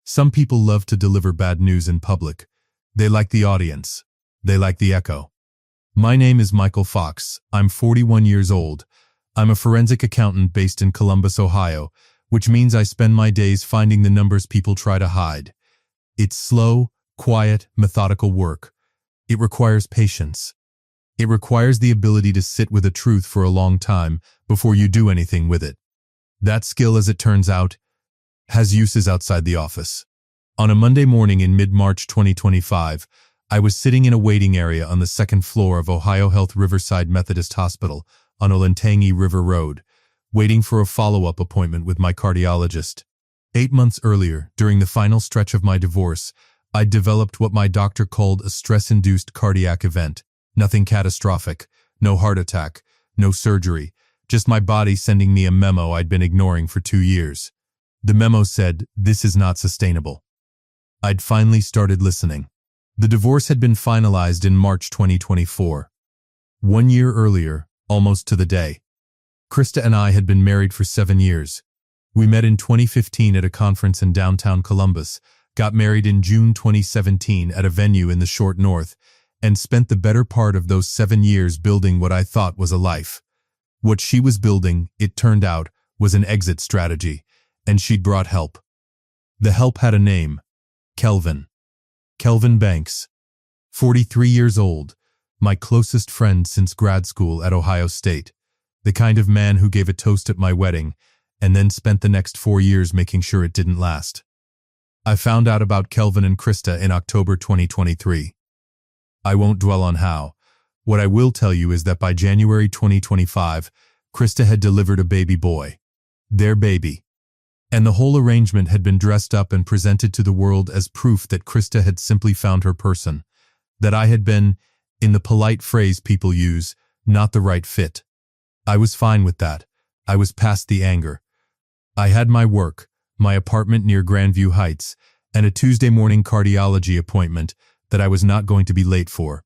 Some people love to deliver bad news in public. They like the audience. They like the echo. My name is Michael Fox. I'm 41 years old. I'm a forensic accountant based in Columbus, Ohio, which means I spend my days finding the numbers people try to hide. It's slow, quiet, methodical work. It requires patience. It requires the ability to sit with a truth for a long time before you do anything with it. That skill, as it turns out, has uses outside the office. On a Monday morning in mid-March 2025, I was sitting in a waiting area on the second floor of Ohio Health Riverside Methodist Hospital on Olentangy River Road, waiting for a follow-up appointment with my cardiologist. 8 months earlier, during the final stretch of my divorce, I'd developed what my doctor called a stress-induced cardiac event. Nothing catastrophic, no heart attack, no surgery, just my body sending me a memo I'd been ignoring for 2 years. The memo said, "This is not sustainable." I'd finally started listening. The divorce had been finalized in March 2024. 1 year earlier, almost to the day. Krista and I had been married for 7 years. We met in 2015 at a conference in downtown Columbus, got married in June 2017 at a venue in the short north, and spent the better part of those 7 years building what I thought was a life. What she was building, it turned out, was an exit strategy, and she'd brought help. The help had a name: Kelvin. Kelvin Banks. 43 years old, my closest friend since grad school at Ohio State, the kind of man who gave a toast at my wedding and then spent the next 4 years making sure it didn't last. I found out about Kelvin and Krista in October 2023. I won't dwell on how. What I will tell you is that by January 2025, Krista had delivered a baby boy. Their baby. And the whole arrangement had been dressed up and presented to the world as proof that Krista had simply found her person, that I had been, in the polite phrase people use, not the right fit. I was fine with that. I was past the anger. I had my work, my apartment near Grandview Heights, and a Tuesday morning cardiology appointment that I was not going to be late for.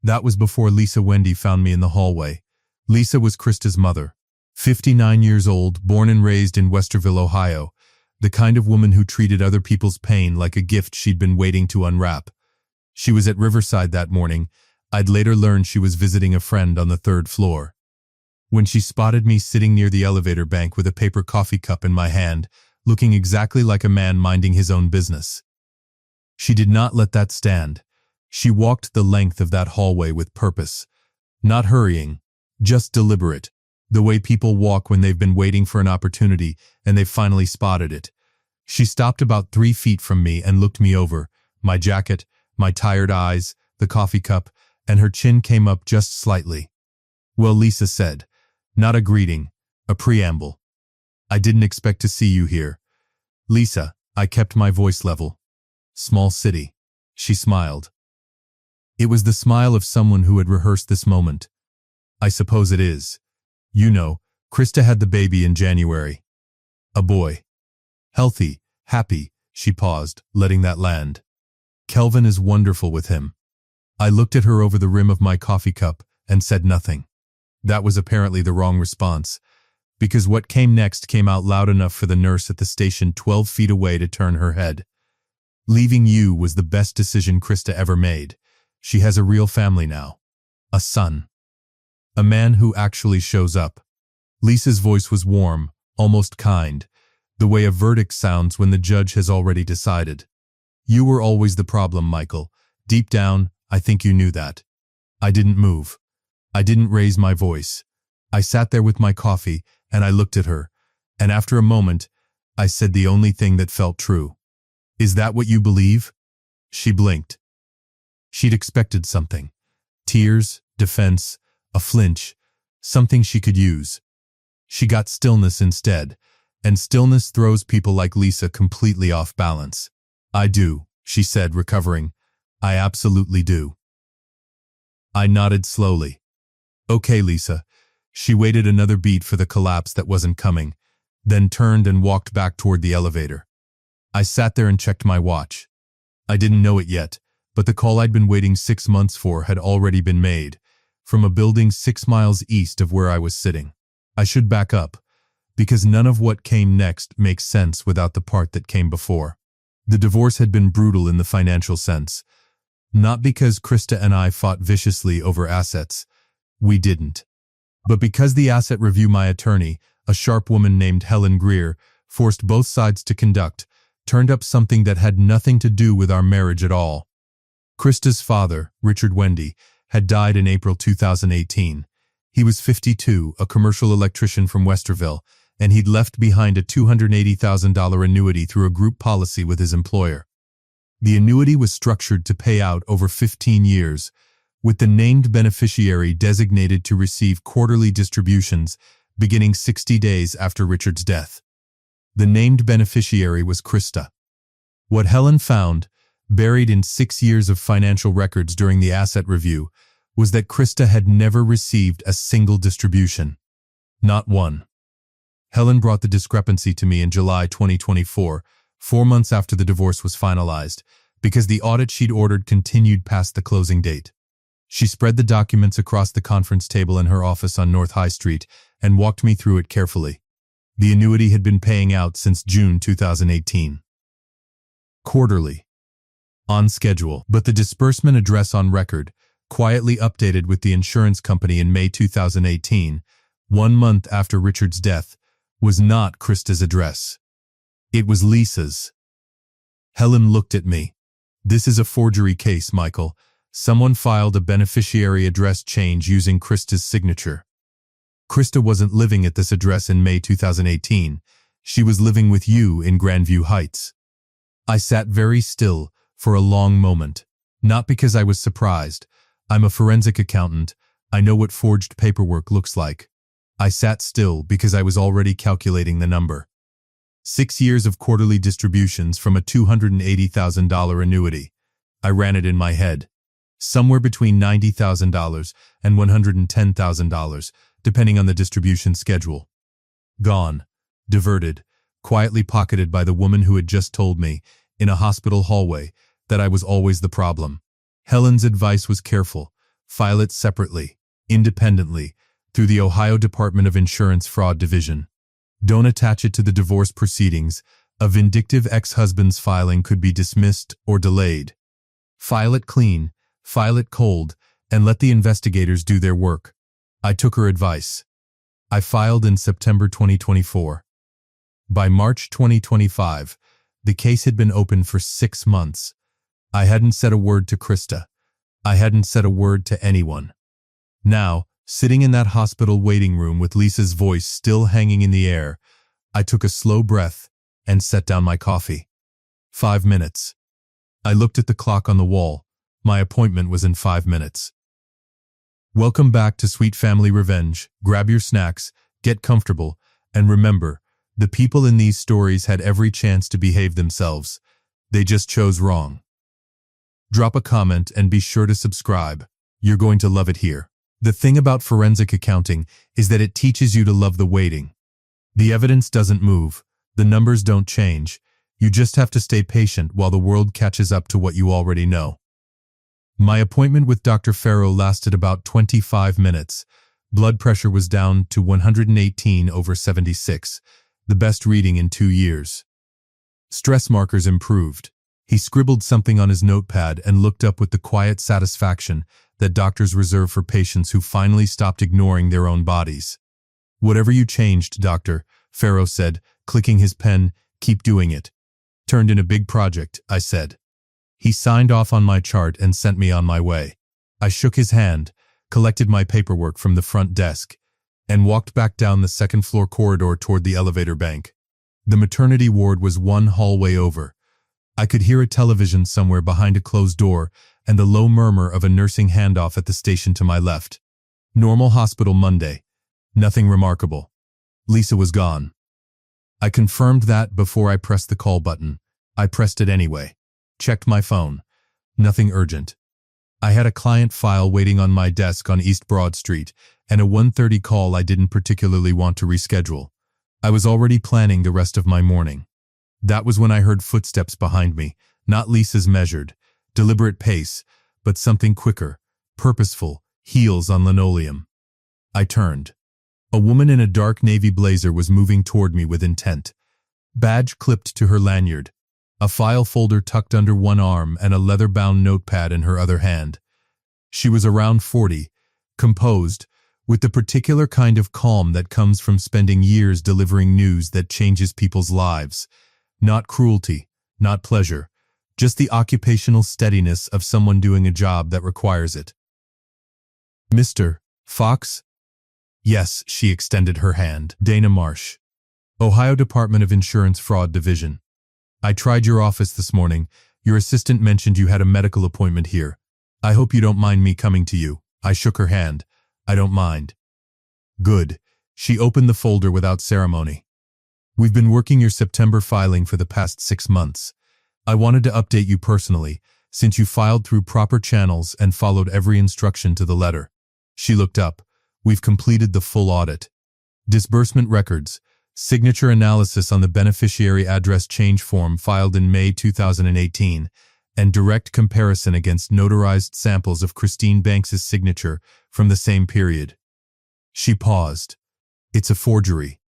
That was before Lisa Wendy found me in the hallway. Lisa was Krista's mother. 59 years old, born and raised in Westerville, Ohio, the kind of woman who treated other people's pain like a gift she'd been waiting to unwrap. She was at Riverside that morning. I'd later learned she was visiting a friend on the 3rd floor. When she spotted me sitting near the elevator bank with a paper coffee cup in my hand, looking exactly like a man minding his own business. She did not let that stand. She walked the length of that hallway with purpose. Not hurrying, just deliberate. The way people walk when they've been waiting for an opportunity and they've finally spotted it. She stopped about 3 feet from me and looked me over, my jacket, my tired eyes, the coffee cup, and her chin came up just slightly. "Well," Lisa said, not a greeting, a preamble. "I didn't expect to see you here." "Lisa," I kept my voice level. "Small city." She smiled. It was the smile of someone who had rehearsed this moment. "I suppose it is. You know, Krista had the baby in January. A boy. Healthy, happy," she paused, letting that land. "Kelvin is wonderful with him." I looked at her over the rim of my coffee cup and said nothing. That was apparently the wrong response, because what came next came out loud enough for the nurse at the station 12 feet away to turn her head. "Leaving you was the best decision Krista ever made. She has a real family now. A son. A man who actually shows up." Lisa's voice was warm, almost kind, the way a verdict sounds when the judge has already decided. "You were always the problem, Michael. Deep down, I think you knew that." I didn't move. I didn't raise my voice. I sat there with my coffee, and I looked at her, and after a moment, I said the only thing that felt true. "Is that what you believe?" She blinked. She'd expected something. Tears, defense, a flinch, something she could use. She got stillness instead, and stillness throws people like Lisa completely off balance. "I do," she said, recovering. "I absolutely do." I nodded slowly. "Okay, Lisa." She waited another beat for the collapse that wasn't coming, then turned and walked back toward the elevator. I sat there and checked my watch. I didn't know it yet, but the call I'd been waiting 6 months for had already been made, from a building 6 miles east of where I was sitting. I should back up, because none of what came next makes sense without the part that came before. The divorce had been brutal in the financial sense. Not because Krista and I fought viciously over assets. We didn't. But because the asset review my attorney, a sharp woman named Helen Greer, forced both sides to conduct, turned up something that had nothing to do with our marriage at all. Krista's father, Richard Wendy, had died in April 2018. He was 52, a commercial electrician from Westerville, and he'd left behind a $280,000 annuity through a group policy with his employer. The annuity was structured to pay out over 15 years, with the named beneficiary designated to receive quarterly distributions beginning 60 days after Richard's death. The named beneficiary was Krista. What Helen found, buried in 6 years of financial records during the asset review, was that Krista had never received a single distribution. Not one. Helen brought the discrepancy to me in July 2024, 4 months after the divorce was finalized, because the audit she'd ordered continued past the closing date. She spread the documents across the conference table in her office on North High Street and walked me through it carefully. The annuity had been paying out since June 2018. Quarterly. On schedule, but the disbursement address on record, quietly updated with the insurance company in May 2018, 1 month after Richard's death, was not Krista's address. It was Lisa's. Helen looked at me. "This is a forgery case, Michael. Someone filed a beneficiary address change using Krista's signature." Krista wasn't living at this address in May 2018. She was living with you in Grandview Heights. I sat very still for a long moment, not because I was surprised. I'm a forensic accountant. I know what forged paperwork looks like. I sat still because I was already calculating the number. 6 years of quarterly distributions from a $280,000 annuity. I ran it in my head. Somewhere between $90,000 and $110,000, depending on the distribution schedule. Gone, diverted, quietly pocketed by the woman who had just told me, in a hospital hallway, that I was always the problem. Helen's advice was careful. File it separately, independently, through the Ohio Department of Insurance Fraud Division. Don't attach it to the divorce proceedings. A vindictive ex-husband's filing could be dismissed or delayed. File it clean, file it cold, and let the investigators do their work. I took her advice. I filed in September 2024. By March 2025, the case had been open for 6 months. I hadn't said a word to Krista. I hadn't said a word to anyone. Now, sitting in that hospital waiting room with Lisa's voice still hanging in the air, I took a slow breath and set down my coffee. 5 minutes. I looked at the clock on the wall. My appointment was in 5 minutes. Welcome back to Sweet Family Revenge. Grab your snacks, get comfortable, and remember, the people in these stories had every chance to behave themselves. They just chose wrong. Drop a comment and be sure to subscribe. You're going to love it here. The thing about forensic accounting is that it teaches you to love the waiting. The evidence doesn't move. The numbers don't change. You just have to stay patient while the world catches up to what you already know. My appointment with Dr. Farrow lasted about 25 minutes. Blood pressure was down to 118/76, the best reading in 2 years. Stress markers improved. He scribbled something on his notepad and looked up with the quiet satisfaction that doctors reserve for patients who finally stopped ignoring their own bodies. "Whatever you changed, doctor," Farrow said, clicking his pen, "keep doing it." "Turned in a big project," I said. He signed off on my chart and sent me on my way. I shook his hand, collected my paperwork from the front desk, and walked back down the second-floor corridor toward the elevator bank. The maternity ward was one hallway over. I could hear a television somewhere behind a closed door and the low murmur of a nursing handoff at the station to my left. Normal hospital Monday. Nothing remarkable. Lisa was gone. I confirmed that before I pressed the call button. I pressed it anyway. Checked my phone. Nothing urgent. I had a client file waiting on my desk on East Broad Street and a 1:30 call I didn't particularly want to reschedule. I was already planning the rest of my morning. That was when I heard footsteps behind me, not Lisa's measured, deliberate pace, but something quicker, purposeful, heels on linoleum. I turned. A woman in a dark navy blazer was moving toward me with intent. Badge clipped to her lanyard. a file folder tucked under one arm and a leather-bound notepad in her other hand. She was around 40, composed, with the particular kind of calm that comes from spending years delivering news that changes people's lives. Not cruelty, not pleasure, just the occupational steadiness of someone doing a job that requires it. Mr. Fox? Yes, she extended her hand. Dana Marsh, Ohio Department of Insurance Fraud Division. I tried your office this morning. Your assistant mentioned you had a medical appointment here. I hope you don't mind me coming to you. I shook her hand. I don't mind. Good. She opened the folder without ceremony. We've been working your September filing for the past 6 months. I wanted to update you personally, since you filed through proper channels and followed every instruction to the letter. She looked up. We've completed the full audit. Disbursement records, signature analysis on the beneficiary address change form filed in May 2018, and direct comparison against notarized samples of Christine Banks's signature from the same period. She paused. It's a forgery.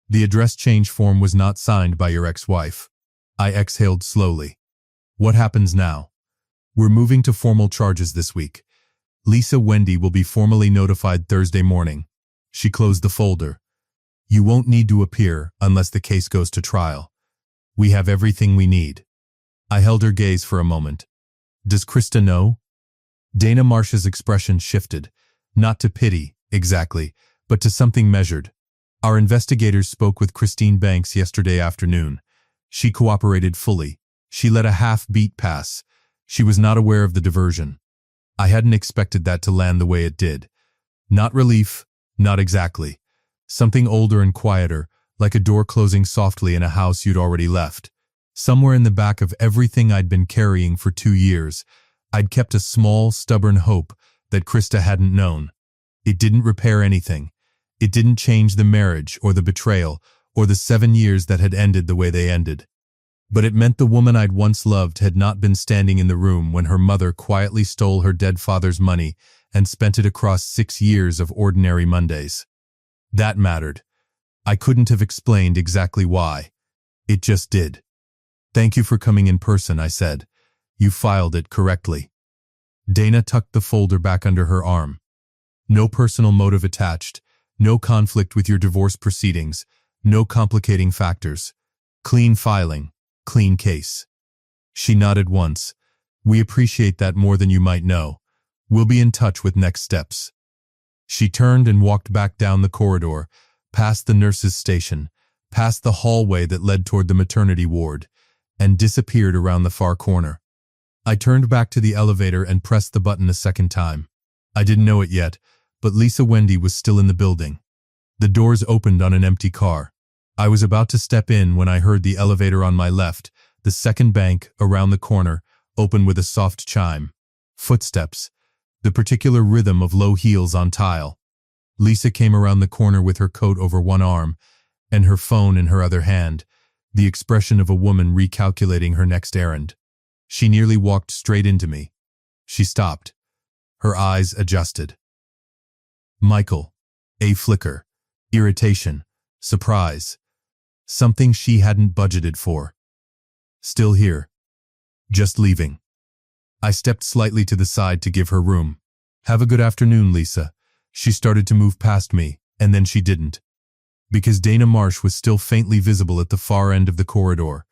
The address change form was not signed by your ex-wife. I exhaled slowly. What happens now? We're moving to formal charges this week. Lisa Wendy will be formally notified Thursday morning. She closed the folder. You won't need to appear unless the case goes to trial. We have everything we need. I held her gaze for a moment. Does Krista know? Dana Marsh's expression shifted, not to pity, exactly, but to something measured. Our investigators spoke with Christine Banks yesterday afternoon. She cooperated fully. She let a half-beat pass. She was not aware of the diversion. I hadn't expected that to land the way it did. Not relief, not exactly. Something older and quieter, like a door closing softly in a house you'd already left. Somewhere in the back of everything I'd been carrying for 2 years, I'd kept a small, stubborn hope that Krista hadn't known. It didn't repair anything. It didn't change the marriage or the betrayal or the 7 years that had ended the way they ended. But it meant the woman I'd once loved had not been standing in the room when her mother quietly stole her dead father's money and spent it across 6 years of ordinary Mondays. That mattered. I couldn't have explained exactly why. It just did. Thank you for coming in person, I said. You filed it correctly. Dana tucked the folder back under her arm. No personal motive attached, no conflict with your divorce proceedings, no complicating factors. Clean filing, clean case. She nodded once. We appreciate that more than you might know. We'll be in touch with next steps. She turned and walked back down the corridor, past the nurse's station, past the hallway that led toward the maternity ward, and disappeared around the far corner. I turned back to the elevator and pressed the button a second time. I didn't know it yet, but Lisa Wendy was still in the building. The doors opened on an empty car. I was about to step in when I heard the elevator on my left, the second bank around the corner, open with a soft chime. Footsteps, the particular rhythm of low heels on tile. Lisa came around the corner with her coat over one arm and her phone in her other hand, the expression of a woman recalculating her next errand. She nearly walked straight into me. She stopped. Her eyes adjusted. Michael. A flicker. Irritation. Surprise. Something she hadn't budgeted for. Still here. Just leaving. I stepped slightly to the side to give her room. Have a good afternoon, Lisa. She started to move past me, and then she didn't. Because Dana Marsh was still faintly visible at the far end of the corridor.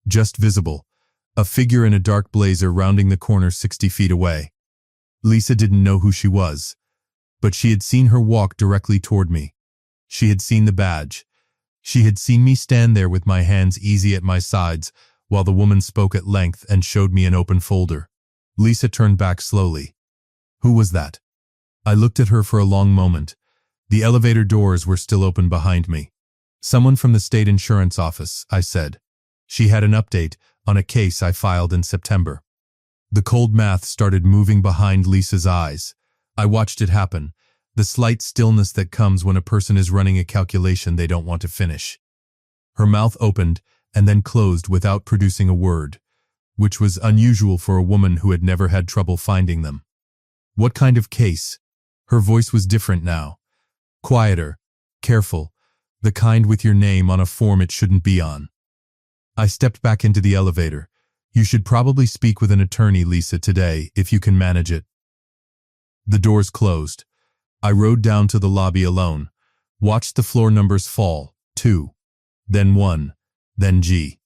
Just visible. A figure in a dark blazer rounding the corner 60 feet away. Lisa didn't know who she was, but she had seen her walk directly toward me. She had seen the badge. She had seen me stand there with my hands easy at my sides while the woman spoke at length and showed me an open folder. Lisa turned back slowly. Who was that? I looked at her for a long moment. The elevator doors were still open behind me. Someone from the state insurance office, I said. She had an update on a case I filed in September. The cold math started moving behind Lisa's eyes. I watched it happen, the slight stillness that comes when a person is running a calculation they don't want to finish. Her mouth opened and then closed without producing a word, which was unusual for a woman who had never had trouble finding them. What kind of case? Her voice was different now. Quieter, careful, the kind with your name on a form it shouldn't be on. I stepped back into the elevator. You should probably speak with an attorney, Lisa, today, if you can manage it. The doors closed. I rode down to the lobby alone, watched the floor numbers fall, 2, then 1, then G.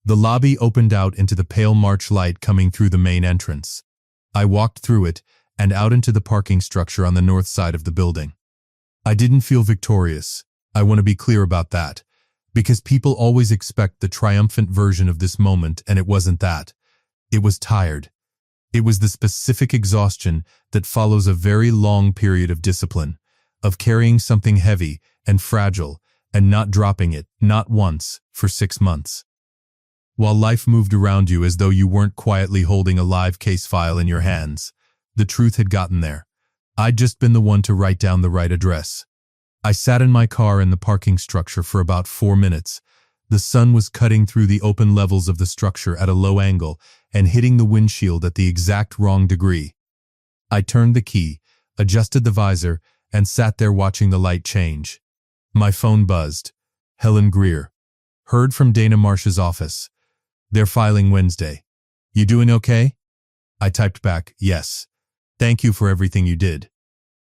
The lobby opened out into the pale March light coming through the main entrance. I walked through it and out into the parking structure on the north side of the building. I didn't feel victorious. I want to be clear about that, because people always expect the triumphant version of this moment, and it wasn't that. It was tired. It was the specific exhaustion that follows a very long period of discipline, of carrying something heavy and fragile and not dropping it, not once, for 6 months. While life moved around you as though you weren't quietly holding a live case file in your hands, the truth had gotten there. I'd just been the one to write down the right address. I sat in my car in the parking structure for about 4 minutes. The sun was cutting through the open levels of the structure at a low angle and hitting the windshield at the exact wrong degree. I turned the key, adjusted the visor, and sat there watching the light change. My phone buzzed. Helen Greer. Heard from Dana Marsh's office. They're filing Wednesday. You doing okay? I typed back, yes. Thank you for everything you did.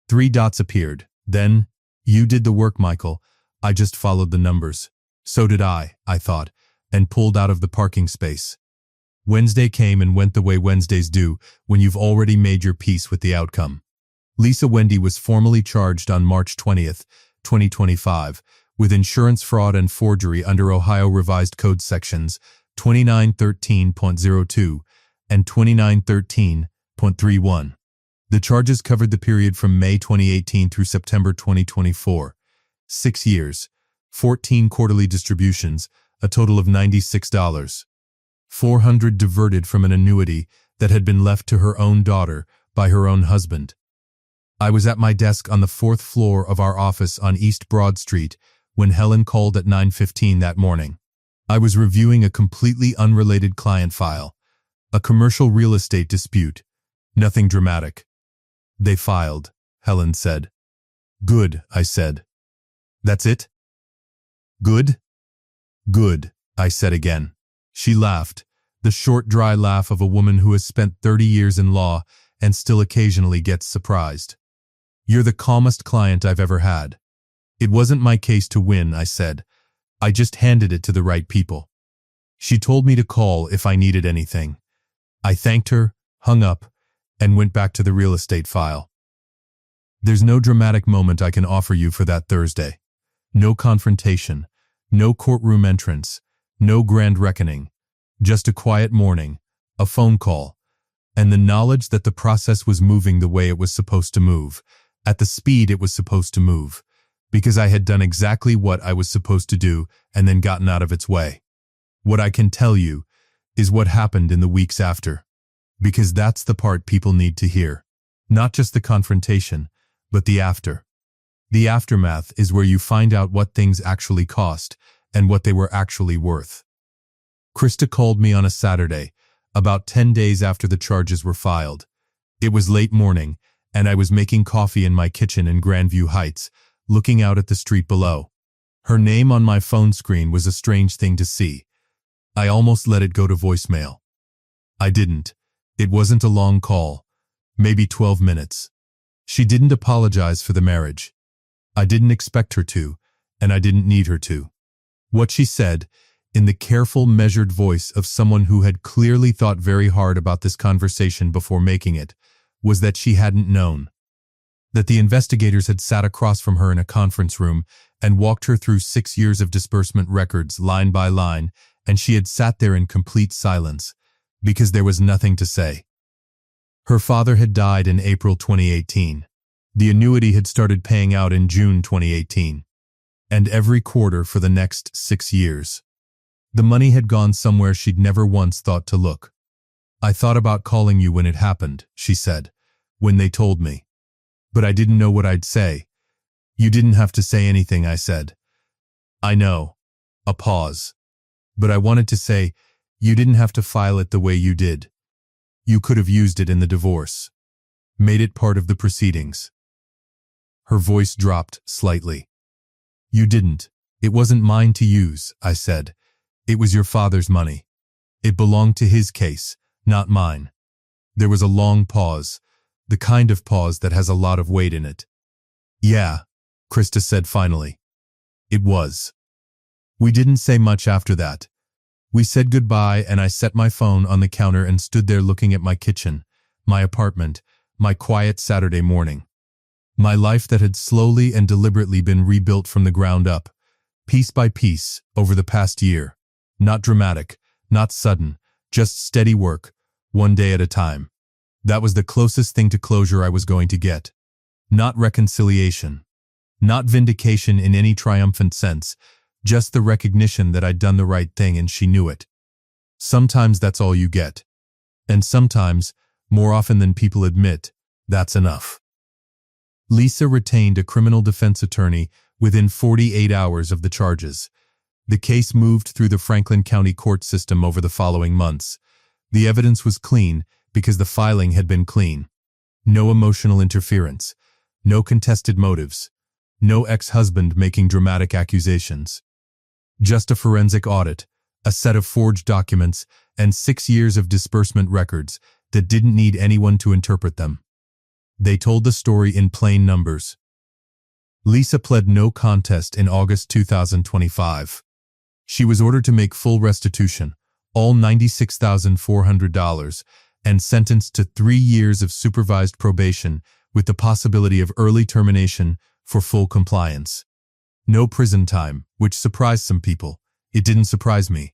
3 dots appeared. Then, you did the work, Michael. I just followed the numbers. So did I thought, and pulled out of the parking space. Wednesday came and went the way Wednesdays do when you've already made your peace with the outcome. Lisa Wendy was formally charged on March 20th, 2025, with insurance fraud and forgery under Ohio Revised Code Sections 2913.02 and 2913.31. The charges covered the period from May 2018 through September 2024. 6 years, 14 quarterly distributions, a total of $96. $400 diverted from an annuity that had been left to her own daughter by her own husband. I was at my desk on the 4th floor of our office on East Broad Street when Helen called at 9:15 that morning. I was reviewing a completely unrelated client file, a commercial real estate dispute. Nothing dramatic. They filed, Helen said. Good, I said. That's it? Good? Good, I said again. She laughed, the short, dry laugh of a woman who has spent 30 years in law and still occasionally gets surprised. You're the calmest client I've ever had. It wasn't my case to win, I said. I just handed it to the right people. She told me to call if I needed anything. I thanked her, hung up, and went back to the real estate file. There's no dramatic moment I can offer you for that Thursday. No confrontation, no courtroom entrance, no grand reckoning. Just a quiet morning, a phone call, and the knowledge that the process was moving the way it was supposed to move, at the speed it was supposed to move, because I had done exactly what I was supposed to do and then gotten out of its way. What I can tell you is what happened in the weeks after, because that's the part people need to hear. Not just the confrontation, but the after. The aftermath is where you find out what things actually cost and what they were actually worth. Krista called me on a Saturday, about 10 days after the charges were filed. It was late morning, and I was making coffee in my kitchen in Grandview Heights, looking out at the street below. Her name on my phone screen was a strange thing to see. I almost let it go to voicemail. I didn't. It wasn't a long call, maybe 12 minutes. She didn't apologize for the marriage. I didn't expect her to, and I didn't need her to. What she said, in the careful, measured voice of someone who had clearly thought very hard about this conversation before making it, was that she hadn't known. That the investigators had sat across from her in a conference room and walked her through 6 years of disbursement records line by line, and she had sat there in complete silence, because there was nothing to say. Her father had died in April 2018. The annuity had started paying out in June 2018, and every quarter for the next 6 years. The money had gone somewhere she'd never once thought to look. I thought about calling you when it happened, she said, when they told me. But I didn't know what I'd say. You didn't have to say anything, I said. I know. A pause. But I wanted to say, you didn't have to file it the way you did. You could have used it in the divorce. Made it part of the proceedings. Her voice dropped slightly. You didn't. It wasn't mine to use, I said. It was your father's money. It belonged to his case, not mine. There was a long pause, the kind of pause that has a lot of weight in it. Yeah, Krista said finally. It was. We didn't say much after that. We said goodbye and I set my phone on the counter and stood there looking at my kitchen, my apartment, my quiet Saturday morning. My life that had slowly and deliberately been rebuilt from the ground up, piece by piece, over the past year. Not dramatic, not sudden, just steady work, one day at a time. That was the closest thing to closure I was going to get. Not reconciliation. Not vindication in any triumphant sense, just the recognition that I'd done the right thing and she knew it. Sometimes that's all you get. And sometimes, more often than people admit, that's enough. Lisa retained a criminal defense attorney within 48 hours of the charges. The case moved through the Franklin County court system over the following months. The evidence was clean because the filing had been clean. No emotional interference. No contested motives. No ex-husband making dramatic accusations. Just a forensic audit, a set of forged documents, and 6 years of disbursement records that didn't need anyone to interpret them. They told the story in plain numbers. Lisa pled no contest in August 2025. She was ordered to make full restitution, all $96,400, and sentenced to 3 years of supervised probation with the possibility of early termination for full compliance. No prison time, which surprised some people. It didn't surprise me.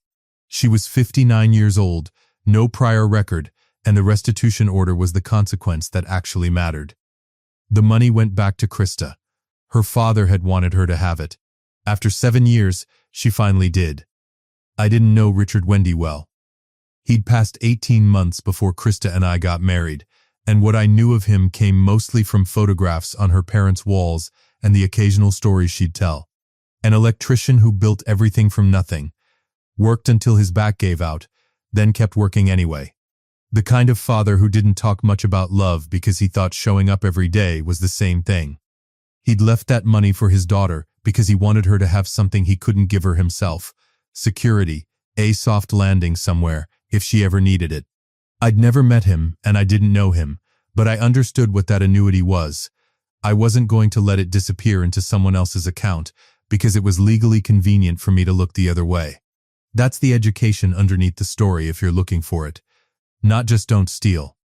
She was 59 years old, no prior record, and the restitution order was the consequence that actually mattered. The money went back to Krista. Her father had wanted her to have it. After 7 years, she finally did. I didn't know Richard Wendy well. He'd passed 18 months before Krista and I got married, and what I knew of him came mostly from photographs on her parents' walls and the occasional stories she'd tell. An electrician who built everything from nothing, worked until his back gave out, then kept working anyway. The kind of father who didn't talk much about love because he thought showing up every day was the same thing. He'd left that money for his daughter because he wanted her to have something he couldn't give her himself. Security, a soft landing somewhere, if she ever needed it. I'd never met him and I didn't know him, but I understood what that annuity was. I wasn't going to let it disappear into someone else's account because it was legally convenient for me to look the other way. That's the education underneath the story if you're looking for it. Not just don't steal,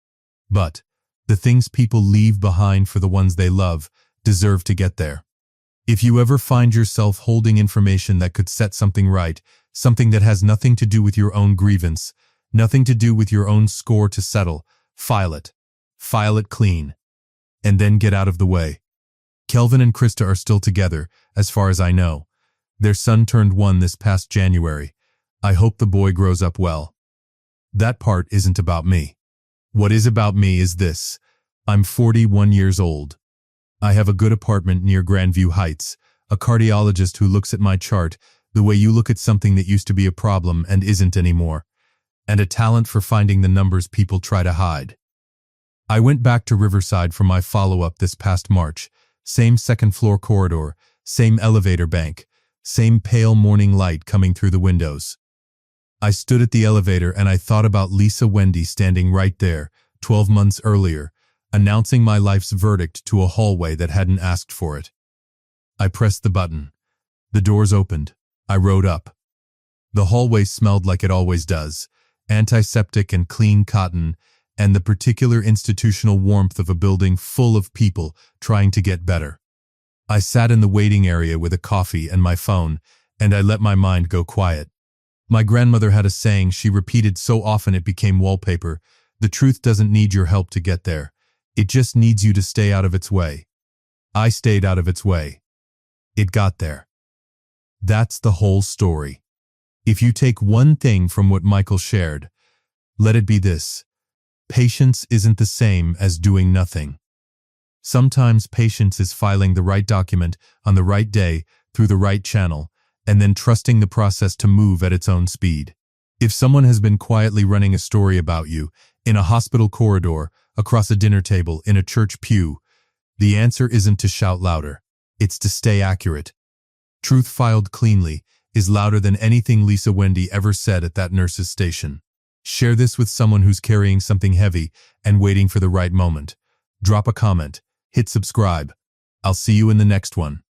but the things people leave behind for the ones they love deserve to get there. If you ever find yourself holding information that could set something right, something that has nothing to do with your own grievance, nothing to do with your own score to settle, file it. File it clean. And then get out of the way. Kelvin and Krista are still together, as far as I know. Their son turned 1 this past January. I hope the boy grows up well. That part isn't about me. What is about me is this. I'm 41 years old. I have a good apartment near Grandview Heights, a cardiologist who looks at my chart the way you look at something that used to be a problem and isn't anymore, and a talent for finding the numbers people try to hide. I went back to Riverside for my follow-up this past March. Same second-floor corridor, same elevator bank, same pale morning light coming through the windows. I stood at the elevator and I thought about Lisa Wendy standing right there, 12 months earlier, announcing my life's verdict to a hallway that hadn't asked for it. I pressed the button. The doors opened. I rode up. The hallway smelled like it always does, antiseptic and clean cotton, and the particular institutional warmth of a building full of people trying to get better. I sat in the waiting area with a coffee and my phone, and I let my mind go quiet. My grandmother had a saying she repeated so often it became wallpaper: the truth doesn't need your help to get there. It just needs you to stay out of its way. I stayed out of its way. It got there. That's the whole story. If you take one thing from what Michael shared, let it be this. Patience isn't the same as doing nothing. Sometimes patience is filing the right document on the right day through the right channel and then trusting the process to move at its own speed. If someone has been quietly running a story about you in a hospital corridor, across a dinner table, in a church pew, the answer isn't to shout louder. It's to stay accurate. Truth filed cleanly, is louder than anything Lisa Wendy ever said at that nurse's station. Share this with someone who's carrying something heavy and waiting for the right moment. Drop a comment. Hit subscribe. I'll see you in the next one.